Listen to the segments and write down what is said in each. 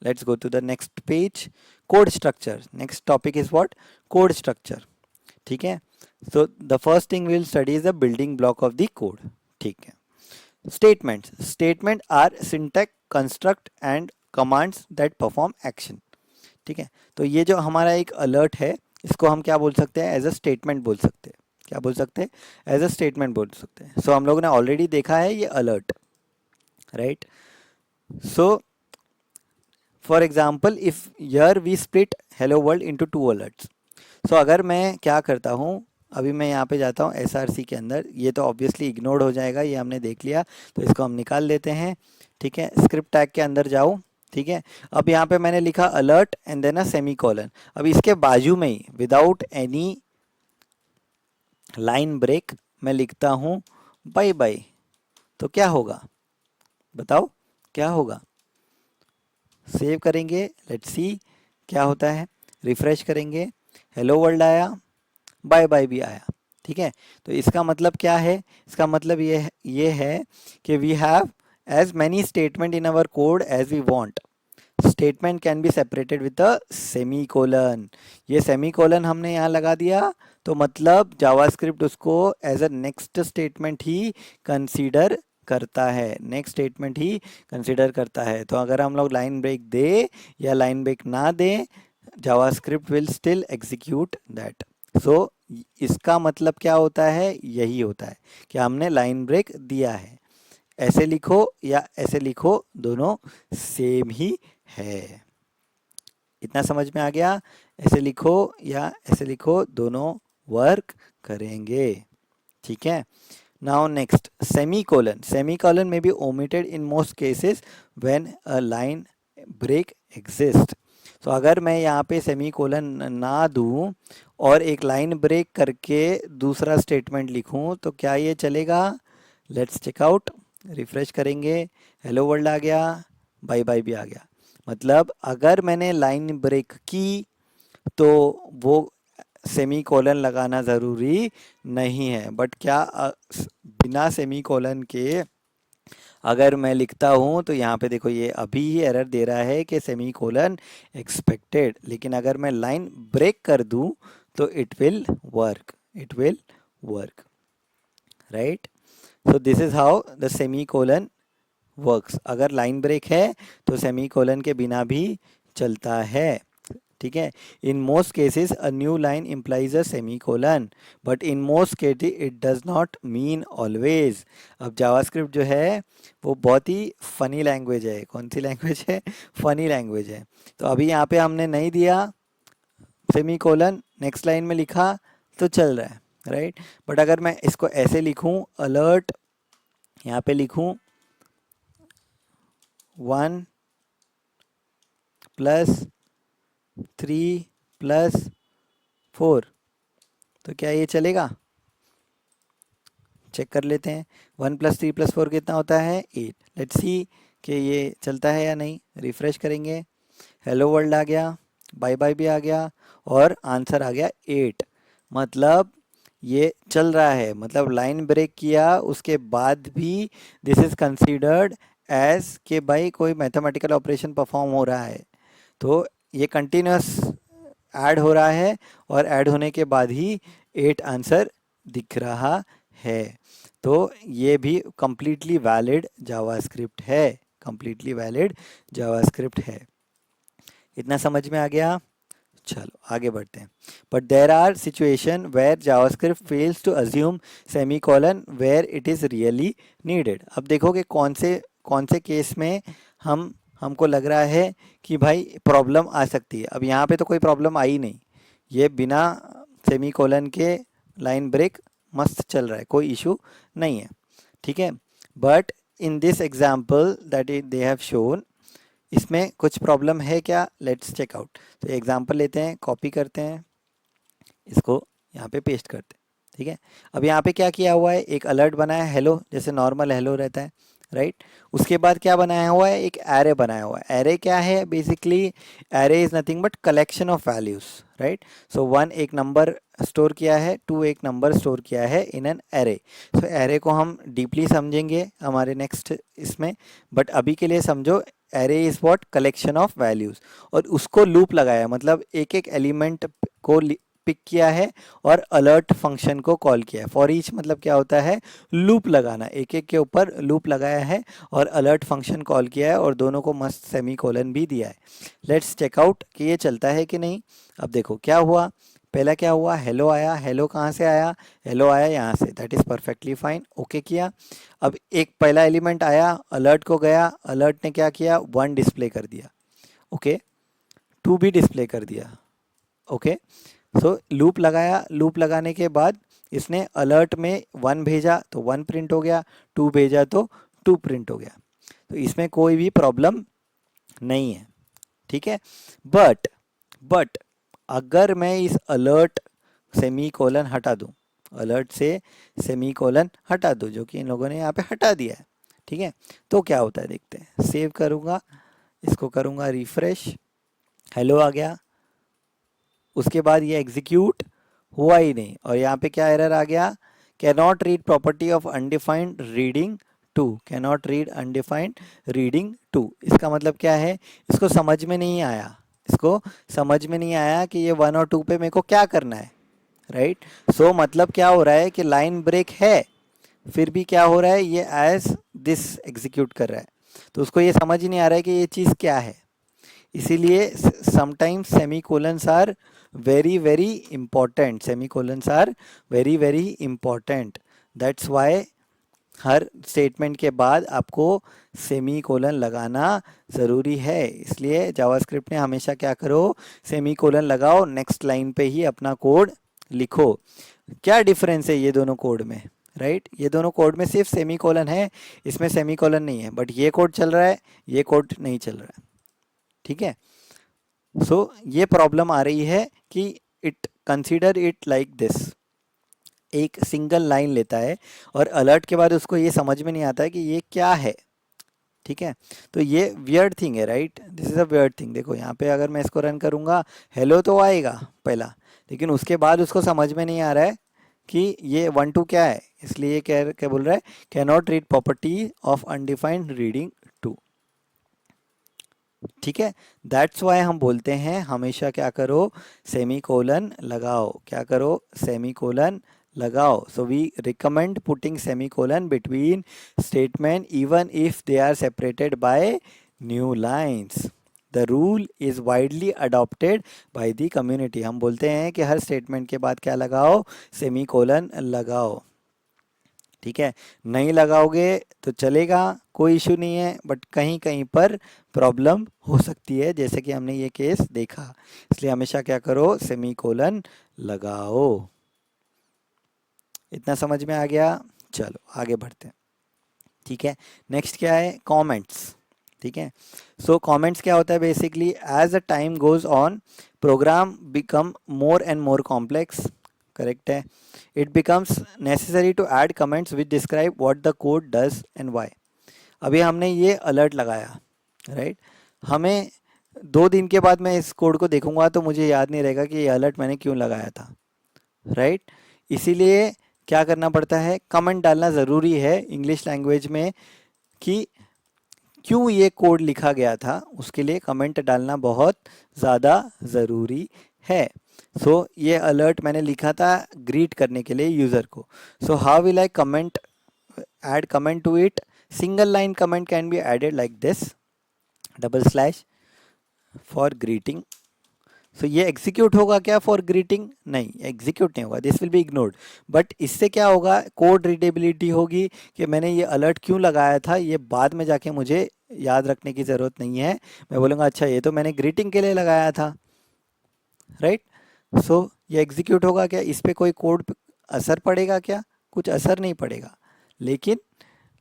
Let's go to the next page. Code structure. Next topic is what? Code structure. ठीक है. So the first thing we'll study is the building block of the code. ठीक है. Statements. Statement are syntax, construct and commands that perform action. ठीक है. तो ये जो हमारा एक अलर्ट है, इसको हम क्या बोल सकते हैं? एज अ स्टेटमेंट बोल सकते हैं. क्या बोल सकते हैं? एज अ स्टेटमेंट बोल सकते हैं. सो हम लोगों ने ऑलरेडी देखा है ये alert, right? So for example if yeah we split hello world into 2 alerts. So अगर मैं क्या करता हूँ, अभी मैं यहाँ पे जाता हूँ SRC के अंदर. ये तो ऑब्वियसली इग्नोर्ड हो जाएगा, ये हमने देख लिया, तो इसको हम निकाल लेते हैं. ठीक है. स्क्रिप्ट टैग के अंदर जाओ. ठीक है. अब यहाँ पे मैंने लिखा alert and then a semicolon. अब इसके बाजू में ही विदाउट एनी लाइन ब्रेक मैं लिखता हूँ बाय बाय. तो क्या होगा बताओ, क्या होगा? सेव करेंगे, लेट्स सी क्या होता है. रिफ्रेश करेंगे, हेलो वर्ल्ड आया, बाय बाय भी आया. ठीक है. तो इसका मतलब क्या है? इसका मतलब ये है कि we have as many statement in our code as we want. Statement can be separated with a semicolon. ये सेमी कोलन हमने यहाँ लगा दिया, तो मतलब जावास्क्रिप्ट उसको एज अ नेक्स्ट स्टेटमेंट ही कंसीडर करता है. नेक्स्ट स्टेटमेंट ही कंसीडर करता है. तो अगर हम लोग लाइन ब्रेक दे या लाइन ब्रेक ना दे, JavaScript will still execute that. So इसका मतलब क्या होता है? यही होता है कि हमने लाइन ब्रेक दिया है. ऐसे लिखो या ऐसे लिखो, दोनों सेम ही है. इतना समझ में आ गया? ऐसे लिखो या ऐसे लिखो, दोनों वर्क करेंगे. ठीक है. Now next, semicolon. Semicolon may be omitted in most cases when a line break exist. तो अगर मैं यहाँ पे सेमीकोलन ना दूँ और एक लाइन ब्रेक करके दूसरा स्टेटमेंट लिखूँ, तो क्या ये चलेगा? Let's check out. रिफ्रेश करेंगे, हेलो वर्ल्ड आ गया, बाय बाय भी आ गया. मतलब अगर मैंने लाइन ब्रेक की तो वो सेमी कोलन लगाना ज़रूरी नहीं है. बट क्या बिना सेमी कोलन के अगर मैं लिखता हूँ तो यहाँ पे देखो ये अभी ही एरर दे रहा है कि सेमी कोलन एक्सपेक्टेड. लेकिन अगर मैं लाइन ब्रेक कर दूँ तो it will work, it will work, right? So this is how the semi colon works. अगर लाइन ब्रेक है तो सेमी कोलन के बिना भी चलता है. ठीक है. इन most cases a new line implies a semi colon, but in most cases it does not mean always. अब जावास्क्रिप्ट जो है वो बहुत ही फनी लैंग्वेज है. कौन सी लैंग्वेज है? फनी लैंग्वेज है. तो अभी यहाँ पे हमने नहीं दिया सेमी कोलन, नेक्स्ट लाइन में लिखा तो चल रहा है, राइट? बट अगर मैं इसको ऐसे लिखूँ, अलर्ट, यहाँ पे लिखूँ 1 + 3 + 4, तो क्या ये चलेगा? चेक कर लेते हैं. 1 + 3 + 4 कितना होता है? 8. लेट्स सी कि ये चलता है या नहीं. रिफ्रेश करेंगे, हेलो वर्ल्ड आ गया, बाय बाय भी आ गया और आंसर आ गया 8. मतलब ये चल रहा है. मतलब लाइन ब्रेक किया उसके बाद भी दिस इज़ कंसीडर्ड एज के भाई कोई मैथमेटिकल ऑपरेशन परफॉर्म हो रहा है. तो ये कंटिन्यूस ऐड हो रहा है और ऐड होने के बाद ही 8 आंसर दिख रहा है. तो ये भी कंप्लीटली वैलिड जावास्क्रिप्ट है, कंप्लीटली वैलिड जावास्क्रिप्ट है. इतना समझ में आ गया? चलो आगे बढ़ते हैं. But there are situation where JavaScript fails to assume semicolon where it is really needed. अब देखो कि कौन से केस में हमको लग रहा है कि भाई प्रॉब्लम आ सकती है. अब यहाँ पे तो कोई प्रॉब्लम आई नहीं, ये बिना सेमीकोलन के लाइन ब्रेक मस्त चल रहा है, कोई इशू नहीं है. ठीक है. But in this example that they have shown, इसमें कुछ प्रॉब्लम है क्या? Let's check out. तो एग्जाम्पल लेते हैं, कॉपी करते हैं, इसको यहाँ पे पेस्ट करते हैं. ठीक है. अब यहाँ पे क्या किया हुआ है? एक अलर्ट बनाया हेलो, जैसे नॉर्मल हेलो रहता है, राइट? उसके बाद क्या बनाया हुआ है? एक एरे बनाया हुआ है. एरे क्या है? Basically array is nothing but collection of values, right? So 1 एक नंबर स्टोर किया है, 2 एक नंबर स्टोर किया है in an array. So array को हम डीपली समझेंगे हमारे नेक्स्ट इसमें, बट अभी के लिए समझो array is what, collection of values, और उसको लूप लगाया, मतलब एक एक एलिमेंट को पिक किया है और अलर्ट फंक्शन को कॉल किया है। फॉर ईच मतलब क्या होता है, लूप लगाना, एक एक के ऊपर लूप लगाया है और अलर्ट फंक्शन कॉल किया है और दोनों को मस्त सेमी कोलन भी दिया है। लेट्स चेक आउट कि ये चलता है कि नहीं। अब देखो क्या हुआ, पहला क्या हुआ, हेलो आया, हेलो कहाँ से आया, हेलो आया यहाँ से, that is perfectly fine, okay किया। अब एक पहला एलिमेंट आया, अलर्ट को गया, अलर्ट ने क्या किया, 1 डिस्प्ले कर दिया, ओके, 2 भी डिस्प्ले कर दिया, ओके। सो लूप लगाया, लूप लगाने के बाद इसने अलर्ट में 1 भेजा तो 1 प्रिंट हो गया, 2 भेजा तो 2 प्रिंट हो गया, तो इसमें कोई भी प्रॉब्लम नहीं है, ठीक है। बट अगर मैं इस अलर्ट सेमी कोलन हटा दूं, अलर्ट से सेमी कोलन हटा दूं, जो कि इन लोगों ने यहाँ पे हटा दिया है, ठीक है, तो क्या होता है देखते हैं। सेव करूँगा, इसको करूँगा रिफ्रेश, हेलो आ गया, उसके बाद ये एग्जीक्यूट हुआ ही नहीं, और यहाँ पे क्या एरर आ गया, can not read property of undefined reading two, can not read undefined reading two. इसका मतलब क्या है, इसको समझ में नहीं आया, इसको समझ में नहीं आया कि ये 1 और 2 पे मेरे को क्या करना है, राइट। सो मतलब क्या हो रहा है कि लाइन ब्रेक है, फिर भी क्या हो रहा है, ये एज दिस एग्जीक्यूट कर रहा है, तो उसको ये समझ ही नहीं आ रहा है कि ये चीज़ क्या है। इसीलिए sometimes semi colons are very very important, semi colons are very very important, that's why हर स्टेटमेंट के बाद आपको सेमी कोलन लगाना ज़रूरी है। इसलिए जावास्क्रिप्ट ने हमेशा क्या करो, सेमी कोलन लगाओ, नेक्स्ट लाइन पे ही अपना कोड लिखो। क्या डिफरेंस है ये दोनों कोड में, राइट, ये दोनों कोड में सिर्फ सेमी कोलन है, इसमें सेमी कोलन नहीं है, बट ये कोड चल रहा है, ये कोड नहीं चल रहा है, ठीक है। सो ये प्रॉब्लम आ रही है कि it consider it like this, एक सिंगल लाइन लेता है और अलर्ट के बाद उसको ये समझ में नहीं आता है कि ये क्या है, ठीक है। तो ये वियर्ड थिंग है, right, this is a weird thing. देखो यहाँ पे अगर मैं इसको रन करूँगा, हेलो तो आएगा पहला, लेकिन उसके बाद उसको समझ में नहीं आ रहा है कि ये 1 2 क्या है, इसलिए क्या क्या बोल रहा है, can not read property of undefined reading two, ठीक है। दैट्स वाई हम बोलते हैं हमेशा क्या करो, सेमी कोलन लगाओ, क्या करो, सेमी कोलन लगाओ। So we recommend putting semi colon between statement even if they are separated by new lines. The rule is widely adopted by the community. हम बोलते हैं कि हर स्टेटमेंट के बाद क्या लगाओ, सेमी कोलन लगाओ, ठीक है। नहीं लगाओगे तो चलेगा, कोई इशू नहीं है, बट कहीं कहीं पर प्रॉब्लम हो सकती है, जैसे कि हमने ये केस देखा। इसलिए हमेशा क्या करो, सेमी कोलन लगाओ। इतना समझ में आ गया, चलो आगे बढ़ते हैं, ठीक है। नेक्स्ट क्या है, कमेंट्स, ठीक है। सो कमेंट्स क्या होता है, basically as the time goes on program become more and more complex, correct है। It becomes necessary to add comments which describe what the code does and why. अभी हमने ये अलर्ट लगाया, राइट, हमें 2 दिन के बाद मैं इस कोड को देखूंगा तो मुझे याद नहीं रहेगा कि ये अलर्ट मैंने क्यों लगाया था, राइट। इसीलिए क्या करना पड़ता है, कमेंट डालना ज़रूरी है इंग्लिश लैंग्वेज में, कि क्यों ये कोड लिखा गया था, उसके लिए कमेंट डालना बहुत ज़्यादा ज़रूरी है। सो ये अलर्ट मैंने लिखा था ग्रीट करने के लिए यूज़र को। So how will I comment, add comment to it, single line comment can be added like this, double slash for greeting. So ये एग्जीक्यूट होगा क्या फॉर ग्रीटिंग, नहीं एग्जीक्यूट नहीं होगा, this will be ignored. But इससे क्या होगा, code readability होगी कि मैंने ये अलर्ट क्यों लगाया था, ये बाद में जाके मुझे याद रखने की ज़रूरत नहीं है। मैं बोलूँगा अच्छा ये तो मैंने ग्रीटिंग के लिए लगाया था, राइट। सो ये एग्जीक्यूट होगा क्या, इस पर कोई कोड असर पड़ेगा क्या, कुछ असर नहीं पड़ेगा, लेकिन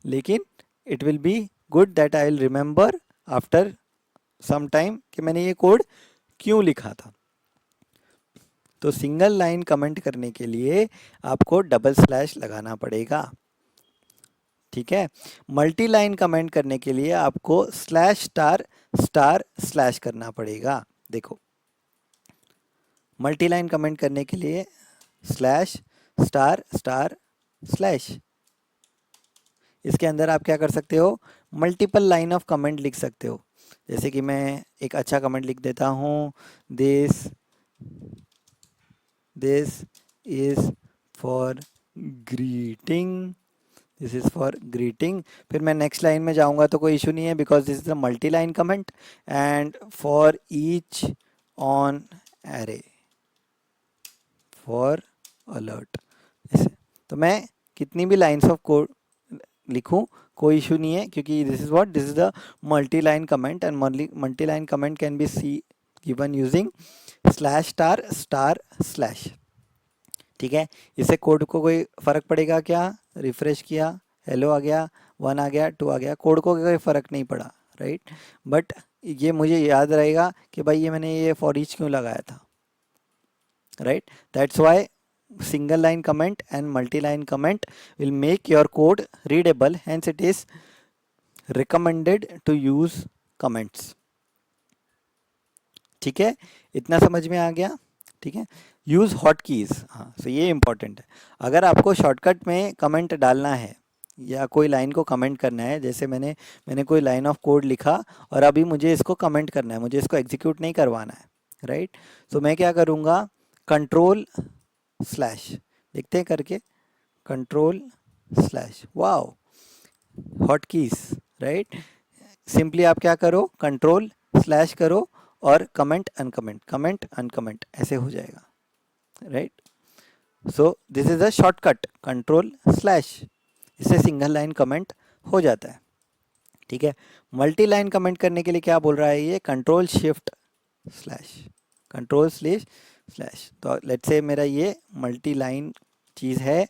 लेकिन it will be good that I will remember after some time कि मैंने ये कोड क्यों लिखा था। तो सिंगल लाइन कमेंट करने के लिए आपको डबल स्लैश लगाना पड़ेगा, ठीक है। मल्टी लाइन कमेंट करने के लिए आपको स्लैश स्टार स्टार स्लैश करना पड़ेगा। देखो मल्टी लाइन कमेंट करने के लिए स्लैश स्टार स्टार स्लैश, इसके अंदर आप क्या कर सकते हो, मल्टीपल लाइन ऑफ कमेंट लिख सकते हो। जैसे कि मैं एक अच्छा कमेंट लिख देता हूँ, this this is for greeting, this is for greeting. फिर मैं नेक्स्ट लाइन में जाऊंगा तो कोई इशू नहीं है, because this is a multi line comment and for each on array for alert. ऐसे तो मैं कितनी भी लाइन्स ऑफ कोड लिखूं कोई इशू नहीं है, क्योंकि this is the multi line comment and multi line comment can be see given using slash star star slash. ठीक है, इससे कोड को कोई फर्क पड़ेगा क्या? रिफ्रेश किया, हेलो आ गया, 1 आ गया, 2 आ गया, कोड को कोई फर्क नहीं पड़ा, राइट। बट ये मुझे याद रहेगा कि भाई ये मैंने ये फॉर ईच क्यों लगाया था, right. That's why single line comment and multi line comment will make your code readable, hence it is recommended to use comments। ठीक है, इतना समझ में आ गया? ठीक है, यूज़ हॉट कीज़, हाँ तो ये इंपॉर्टेंट है। अगर आपको शॉर्टकट में कमेंट डालना है या कोई लाइन को कमेंट करना है, जैसे मैंने कोई लाइन ऑफ कोड लिखा और अभी मुझे इसको कमेंट करना है, मुझे इसको एग्जीक्यूट नहीं करवाना है, राइट। तो मैं क्या करूँगा, कंट्रोल स्लैश, देखते हैं करके, control slash, wow, hot keys, right. Simply आप क्या करो, कंट्रोल स्लैश करो और कमेंट अनकमेंट ऐसे हो जाएगा, right. So this is a shortcut, control slash, इससे सिंगल लाइन कमेंट हो जाता है। ठीक है, मल्टी लाइन कमेंट करने के लिए क्या बोल रहा है ये, control shift slash, control slash slash. तो लेट्स से मेरा ये मल्टी लाइन चीज़ है,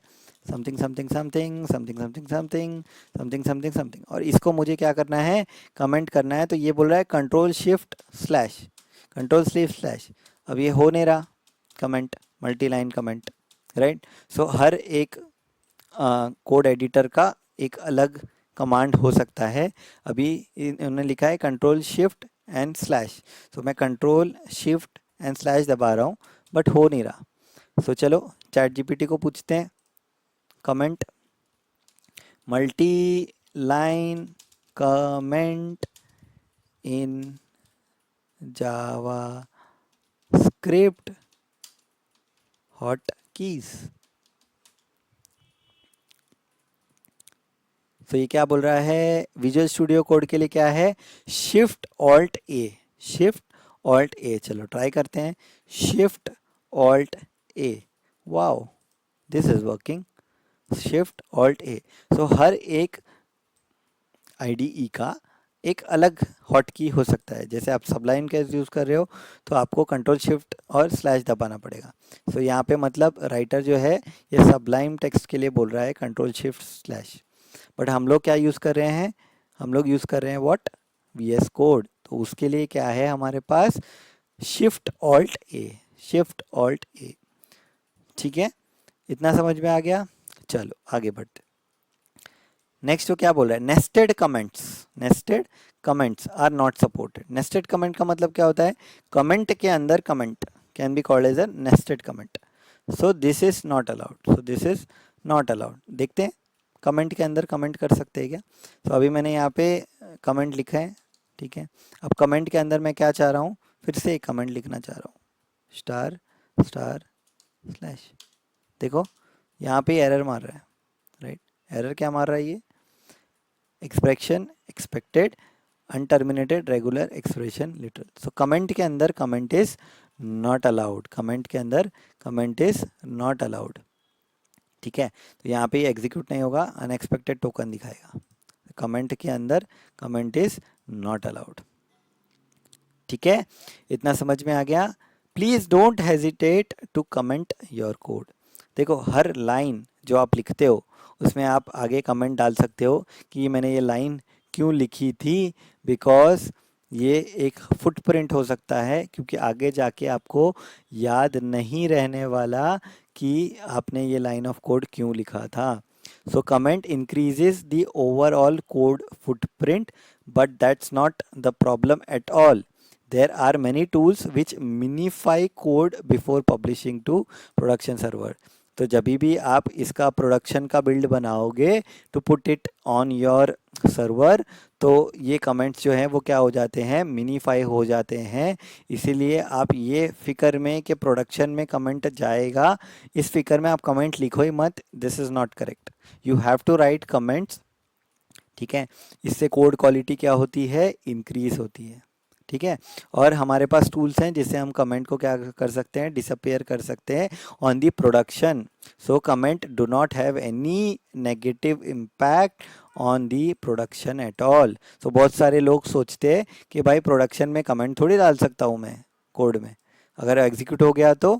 something something something something something something something something something, और इसको मुझे क्या करना है, कमेंट करना है। तो ये बोल रहा है control shift slash, control shift slash. अब ये हो नहीं रहा comment, multi line comment, right. So हर एक कोड एडिटर का एक अलग कमांड हो सकता है। अभी इन्होंने लिखा है कंट्रोल शिफ्ट एंड स्लैश, तो मैं कंट्रोल शिफ्ट एंड स्लैश दबा रहा हूँ बट हो नहीं रहा। सो चलो चैट जीपीटी को पूछते हैं, comment multi line comment in Java script hot keys. तो ये क्या बोल रहा है, विजुअल स्टूडियो कोड के लिए क्या है, shift alt A, shift alt A. चलो ट्राई करते हैं, shift alt A, wow this is working, shift alt A. So हर एक आईडीई का एक अलग हॉट की हो सकता है। जैसे आप सबलाइन का यूज़ कर रहे हो तो आपको कंट्रोल शिफ्ट और स्लैश दबाना पड़ेगा। सो यहाँ पे मतलब राइटर जो है ये सबलाइन टेक्स्ट के लिए बोल रहा है कंट्रोल शिफ्ट स्लैश, बट हम लोग क्या यूज़ कर रहे हैं, हम लोग यूज़ कर रहे हैं व्हाट, वीएस कोड। तो उसके लिए क्या है हमारे पास, shift alt A, shift alt ए। ठीक है, इतना समझ में आ गया। चलो आगे बढ़ते। नेक्स्ट तो क्या बोल रहा है, nested comments, nested comments are not supported. Nested comment का मतलब क्या होता है, कमेंट के अंदर comment can be called as a nested comment. So this is not allowed, so this is not allowed. देखते हैं कमेंट के अंदर कमेंट कर सकते हैं क्या। तो अभी मैंने यहाँ पे कमेंट लिखा है, ठीक है। अब कमेंट के अंदर मैं क्या चाह रहा हूँ, फिर से एक कमेंट लिखना चाह रहा हूँ, स्टार स्टार स्लैश। देखो यहाँ पे एरर मार रहा है, राइट। एरर क्या मार रहा है ये, expression expected unterminated regular expression literal. So comment के अंदर comment is not allowed, comment के अंदर कमेंट इज नॉट अलाउड। ठीक है, तो यहाँ पे एग्जीक्यूट नहीं होगा, अनएक्सपेक्टेड टोकन दिखाएगा। कमेंट के अंदर कमेंट इज नॉट अलाउड। ठीक है, इतना समझ में आ गया। Please don't hesitate to comment your code. देखो हर लाइन जो आप लिखते हो उसमें आप आगे कमेंट डाल सकते हो कि मैंने ये लाइन क्यों लिखी थी, बिकॉज ये एक फुटप्रिंट हो सकता है, क्योंकि आगे जाके आपको याद नहीं रहने वाला कि आपने ये लाइन ऑफ कोड क्यों लिखा था। So comment increases the overall code footprint, but that's not the problem at all. There are many tools which minify code before publishing to production server. तो जब भी आप इसका प्रोडक्शन का बिल्ड बनाओगे, to put it on your server, तो ये comments जो हैं वो क्या हो जाते हैं, मिनीफाई हो जाते हैं। इसीलिए आप ये फिक्र में कि प्रोडक्शन में कमेंट जाएगा, इस फिक्र में आप कमेंट लिखो ही मत, this is not correct. You have to write comments, ठीक है। इससे कोड क्वालिटी क्या होती है, इंक्रीज होती है, ठीक है। और हमारे पास टूल्स हैं जिससे हम कमेंट को क्या कर सकते हैं, डिसअपियर कर सकते हैं on the production. So comment do not have any negative impact on the production at all. So बहुत सारे लोग सोचते हैं कि भाई प्रोडक्शन में कमेंट थोड़ी डाल सकता हूँ मैं कोड में, अगर एग्जीक्यूट हो गया तो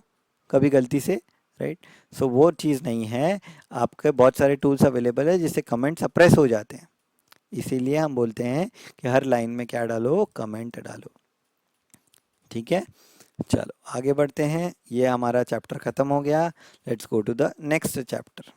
कभी गलती से, राइट। सो वो चीज़ नहीं है, आपके बहुत सारे टूल्स अवेलेबल है जिससे कमेंट सप्रेस हो जाते हैं। इसीलिए हम बोलते हैं कि हर लाइन में क्या डालो, कमेंट डालो, ठीक है। चलो आगे बढ़ते हैं, ये हमारा चैप्टर ख़त्म हो गया। Let's go to the next chapter.